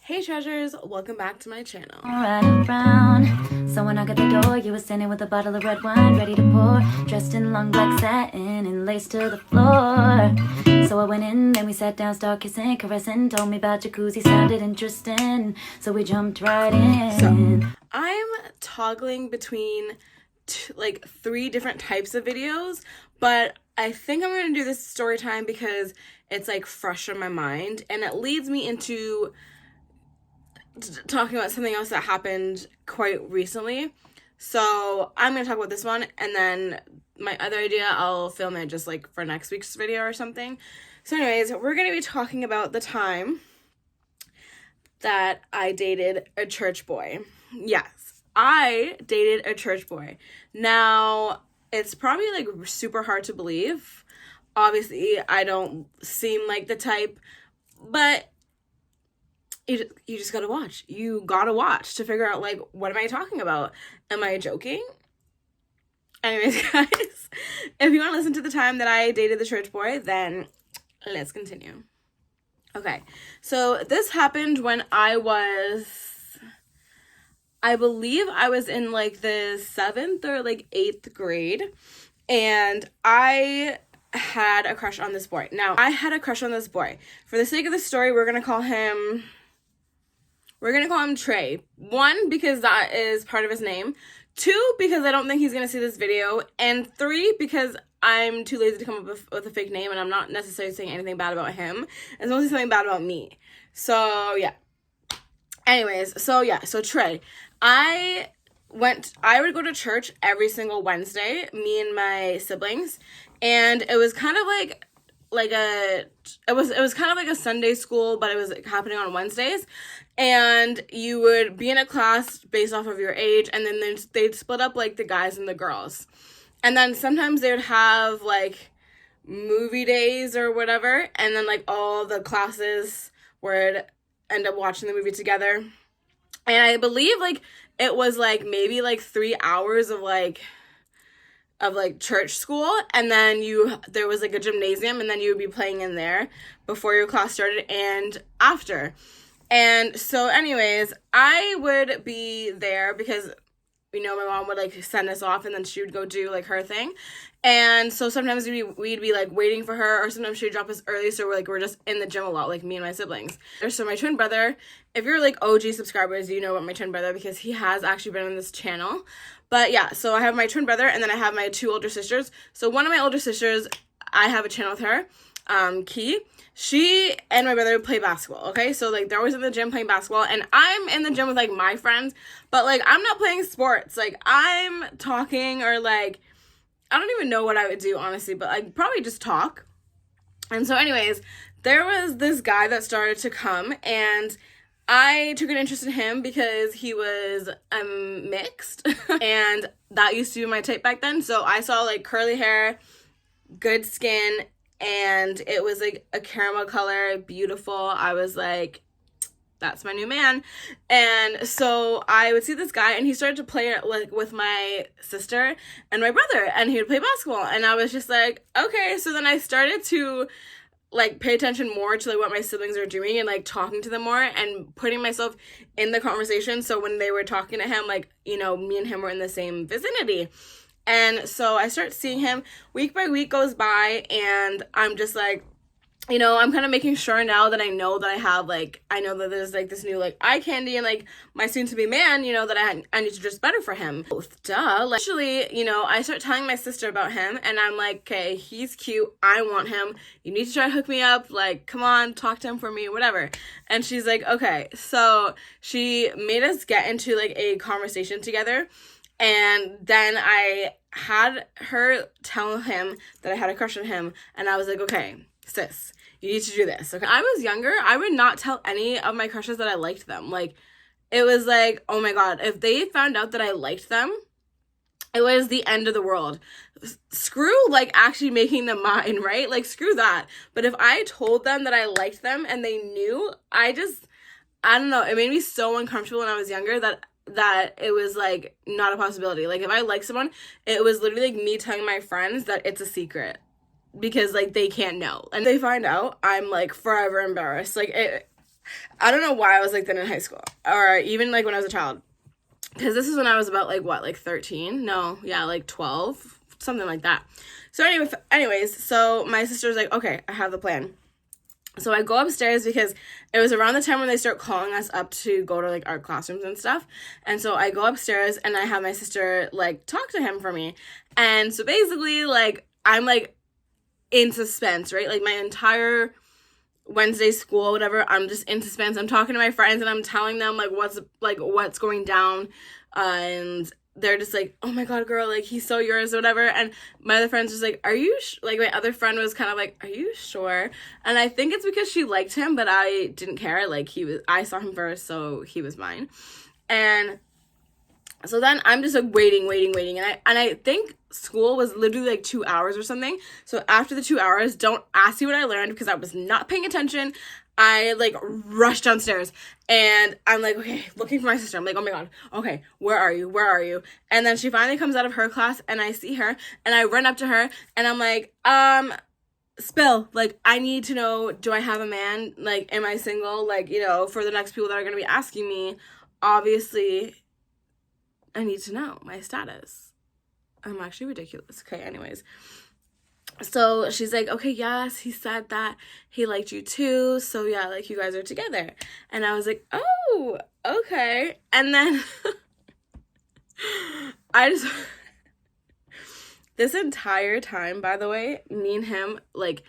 Hey treasures, welcome back to my channel. Right around. So when I got the door, you were standing with a bottle of red wine ready to pour, dressed in long black satin and lace to the floor. So I went in, then we sat down, started kissing, caressing, told me about jacuzzi, sounded interesting, so we jumped right in. So I'm toggling between three different types of videos, but I think I'm going to do this story time because it's like fresh in my mind and it leads me into talking about something else that happened quite recently. So I'm going to talk about this one, and then my other idea, I'll film it just like for next week's video or something. So anyways, we're going to be talking about the time that I dated a church boy. Yes, I dated a church boy. Now, it's probably like super hard to believe. Obviously, I don't seem like the type, but you just gotta watch. You gotta watch to figure out, like, what am I talking about? Am I joking? Anyways, guys, if you want to listen to the time that I dated the church boy, then let's continue. Okay, so this happened when I believe I was in, like, the 7th or, like, 8th grade, and I had a crush on this boy. Now, I had a crush on this boy. For the sake of the story, we're gonna call him Trey. 1, because that is part of his name. 2, because I don't think he's going to see this video. And 3, because I'm too lazy to come up with a fake name, and I'm not necessarily saying anything bad about him. It's mostly something bad about me. So, yeah. Anyways, so Trey. I would go to church every single Wednesday, me and my siblings. And it was kind of it was kind of like a Sunday school, but it was happening on Wednesdays, and you would be in a class based off of your age, and then they'd split up like the guys and the girls, and then sometimes they would have like movie days or whatever, and then like all the classes would end up watching the movie together. And I believe like it was like maybe like 3 hours of church school, and then there was like a gymnasium, and then you would be playing in there before your class started and after. And so anyways, I would be there because my mom would like send us off, and then she would go do like her thing. And so sometimes we'd be like waiting for her, or sometimes she'd drop us early, so we're just in the gym a lot, like me and my siblings. So my twin brother, if you're like OG subscribers, you know about my twin brother because he has actually been on this channel. But yeah, so I have my twin brother, and then I have my 2 older sisters. So one of my older sisters, I have a channel with her, Key. She and my brother play basketball, okay? So, like, they're always in the gym playing basketball, and I'm in the gym with, like, my friends, but, like, I'm not playing sports. Like, I'm talking, or, like, I don't even know what I would do, honestly, but, like, probably just talk. And so, anyways, there was this guy that started to come, and I took an interest in him because he was mixed, and that used to be my type back then. So I saw like curly hair, good skin, and it was like a caramel color, beautiful. I was like, that's my new man. And so I would see this guy, and he started to play like with my sister and my brother, and he would play basketball, and I was just like, okay. So then I started to like pay attention more to like what my siblings are doing, and like talking to them more and putting myself in the conversation. So when they were talking to him, like, me and him were in the same vicinity. And so I start seeing him. Week by week goes by, and I'm just like, I'm kind of making sure now that I know that there's like this new like eye candy, and like my soon to be man, that I need to dress better for him. Duh. Like, actually, I start telling my sister about him, and I'm like, okay, he's cute. I want him. You need to try to hook me up. Like, come on, talk to him for me, whatever. And she's like, okay. So she made us get into like a conversation together. And then I had her tell him that I had a crush on him, and I was like, okay, sis, you need to do this. Okay. I was younger, I would not tell any of my crushes that I liked them. Like, it was like, oh my god, if they found out that I liked them, it was the end of the world. Screw like actually making them mine, right? Like, screw that. But if I told them that I liked them and they knew, I don't know, it made me so uncomfortable when I was younger that it was like not a possibility. Like, if I liked someone, it was literally like me telling my friends that it's a secret, because like they can't know, and they find out, I'm like forever embarrassed. Like, I don't know why I was like that in high school or even like when I was a child. Because this is when I was about like what, like 13? No, yeah, like 12, something like that. So anyways, so my sister's like, okay, I have the plan. So I go upstairs because it was around the time when they start calling us up to go to like art classrooms and stuff. And so I go upstairs and I have my sister like talk to him for me. And so basically like I'm like in suspense, right? Like my entire Wednesday school, whatever, I'm just in suspense. I'm talking to my friends and I'm telling them like what's going down, and they're just like, oh my god, girl, like he's so yours or whatever. And my other friend's just like, are you like my other friend was kind of like, are you sure? And I think it's because she liked him, but I didn't care. Like I saw him first, so he was mine. And so then I'm just like waiting, and I think school was literally like 2 hours or something. So after the 2 hours, don't ask me what I learned because I was not paying attention. I like rushed downstairs and I'm like, okay, looking for my sister. I'm like, oh my god, okay, where are you? And then she finally comes out of her class and I see her and I run up to her and I'm like, Spill, like, I need to know, do I have a man? Like, am I single? Like, you know, for the next people that are going to be asking me, obviously, I need to know my status. I'm actually ridiculous. Okay, anyways. So she's like, okay, yes, he said that he liked you too. So yeah, like you guys are together. And I was like, oh, okay. And then this entire time, by the way, me and him, like,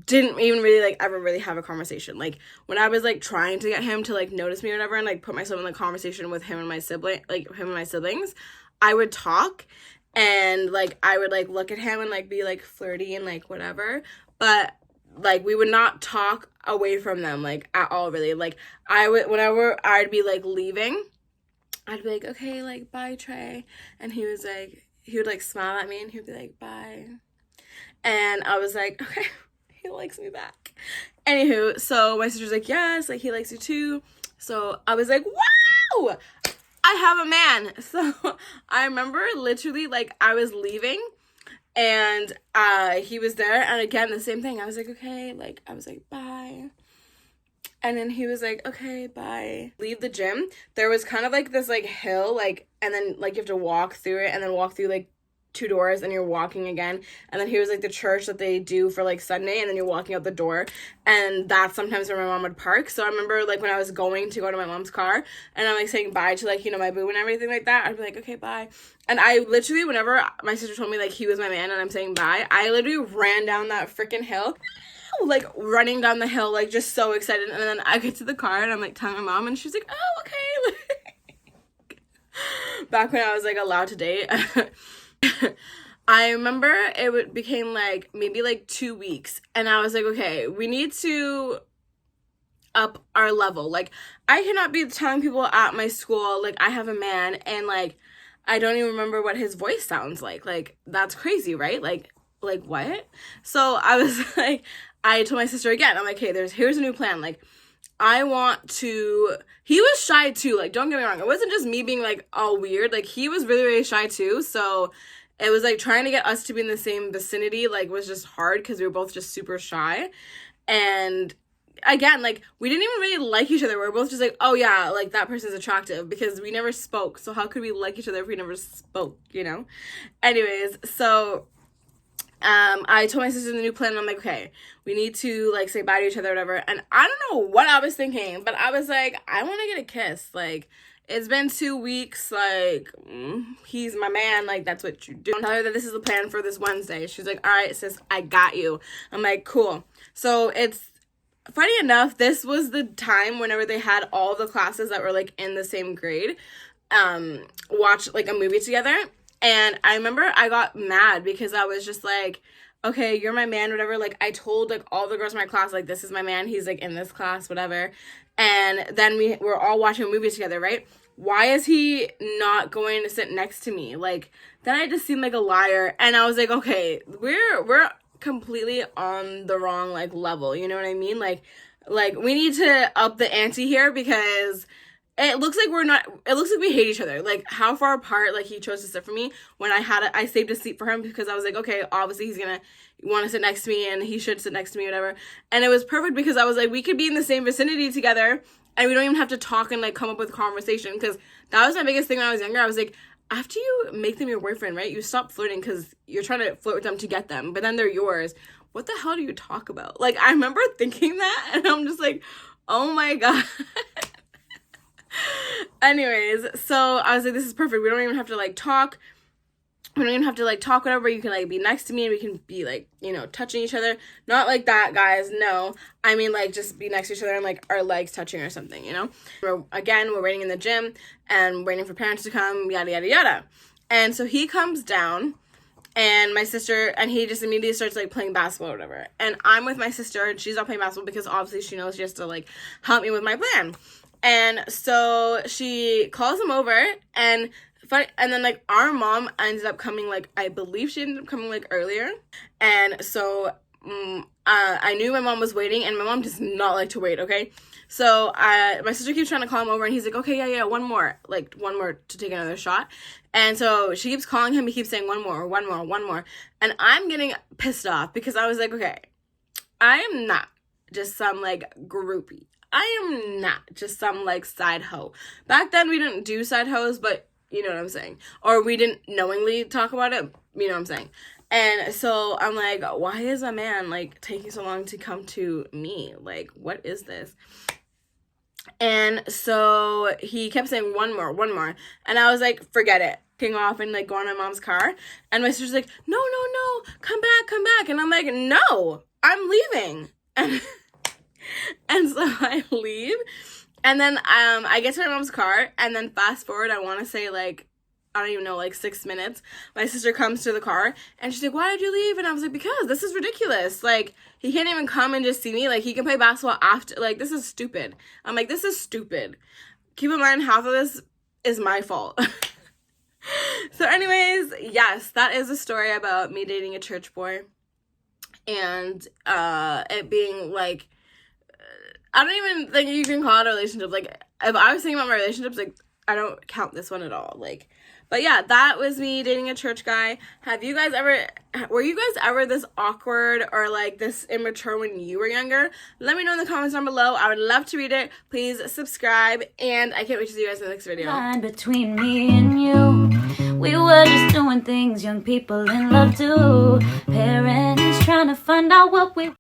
didn't even really, like, ever really have a conversation. Like, when I was, like, trying to get him to, like, notice me or whatever and, like, put myself in the conversation with him and my siblings, I would talk and, like, I would, like, look at him and, like, be, like, flirty and, like, whatever. But, like, we would not talk away from them, like, at all, really. Like, whenever I'd be, like, leaving, I'd be like, okay, like, bye, Trey. And he would, like, smile at me and he'd be like, bye. And I was like, okay. He likes me back. Anywho, so my sister's like, yes, like he likes you too. So I was like, wow, I have a man. So I remember literally like I was leaving and he was there. And again, the same thing. I was like, okay, like I was like, bye. And then he was like, okay, bye. Leave the gym. There was kind of like this like hill, like, and then like you have to walk through it and then walk through like 2 doors and you're walking again. And then he was like the church that they do for like Sunday, and then you're walking out the door, and that's sometimes where my mom would park. So I remember like when I was going to go to my mom's car and I'm like saying bye to like, you know, my boo and everything like that, I'd be like, okay, bye. And I literally, whenever my sister told me like he was my man and I'm saying bye, I literally ran down that freaking hill, like running down the hill, like just so excited. And then I get to the car and I'm like telling my mom and she's like, oh, okay. Back when I was like allowed to date. I remember became like maybe like 2 weeks and I was like, okay, we need to up our level. Like I cannot be telling people at my school like I have a man and like I don't even remember what his voice sounds like. Like that's crazy, right? Like what? So I was like, I told my sister again, I'm like, hey, here's a new plan. Like he was shy too, like don't get me wrong, it wasn't just me being like all weird, like he was really, really shy too. So it was like trying to get us to be in the same vicinity like was just hard because we were both just super shy. And again, like we didn't even really like each other. We were both just like, oh yeah, like that person's attractive, because we never spoke. So how could we like each other if we never spoke, you know? Anyways, so I told my sister the new plan and I'm like, okay, we need to like say bye to each other or whatever. And I don't know what I was thinking, but I was like, I want to get a kiss. Like it's been 2 weeks, like he's my man, like that's what you do. I tell her that this is the plan for this Wednesday. She's like, all right, sis, I got you. I'm like, cool. So it's funny enough, this was the time whenever they had all the classes that were like in the same grade watch like a movie together. And I remember I got mad because I was just like, okay, you're my man, whatever. Like, I told, like, all the girls in my class, like, this is my man. He's, like, in this class, whatever. And then we're all watching a movie together, right? Why is he not going to sit next to me? Like, then I just seemed like a liar. And I was like, okay, we're completely on the wrong, like, level. You know what I mean? Like we need to up the ante here because it looks like we hate each other. Like, how far apart, like, he chose to sit for me when I saved a seat for him because I was like, okay, obviously he's gonna want to sit next to me and he should sit next to me, whatever. And it was perfect because I was like, we could be in the same vicinity together and we don't even have to talk and, like, come up with a conversation, because that was my biggest thing when I was younger. I was like, after you make them your boyfriend, right, you stop flirting because you're trying to flirt with them to get them, but then they're yours. What the hell do you talk about? Like, I remember thinking that, and I'm just like, oh my God. Anyways, so I was like, this is perfect. We don't even have to, like, talk. We don't even have to, like, talk, whatever. You can, like, be next to me and we can be, like, you know, touching each other. Not like that, guys. No. I mean, like, just be next to each other and, like, our legs touching or something, you know? We're waiting in the gym and waiting for parents to come, yada, yada, yada. And so he comes down, and my sister, and he just immediately starts, like, playing basketball or whatever. And I'm with my sister, and she's not playing basketball because obviously she knows she has to, like, help me with my plan. And so she calls him over, and then, like, our mom ended up coming, like, I believe she ended up coming, like, earlier. And so I knew my mom was waiting, and my mom does not like to wait, okay? So my sister keeps trying to call him over, and he's like, okay, yeah, one more to take another shot. And so she keeps calling him. He keeps saying one more. And I'm getting pissed off because I was like, okay, I am not just some, like, groupie. I am not just some, like, side hoe. Back then, we didn't do side hoes, but you know what I'm saying. Or we didn't knowingly talk about it, you know what I'm saying. And so I'm like, why is a man, like, taking so long to come to me? Like, what is this? And so he kept saying one more. And I was like, forget it. King off and, like, go on my mom's car. And my sister's like, no, come back. And I'm like, no, I'm leaving. And so I leave. And then I get to my mom's car, and then fast forward, I want to say, like, I don't even know, like, 6 minutes. My sister comes to the car, and she's like, why did you leave? And I was like, because this is ridiculous. Like, he can't even come and just see me. Like, he can play basketball after. Like, this is stupid. I'm like, this is stupid. Keep in mind, half of this is my fault. So anyways, yes, that is a story about me dating a church boy. And it being, like, I don't even think you can call it a relationship. Like, if I was thinking about my relationships, like, I don't count this one at all. Like, but yeah, that was me dating a church guy. Were you guys ever this awkward or, like, this immature when you were younger? Let me know in the comments down below. I would love to read it. Please subscribe, and I can't wait to see you guys in the next video. Line between me and you, we were just doing things young people in love do. Parents trying to find out what we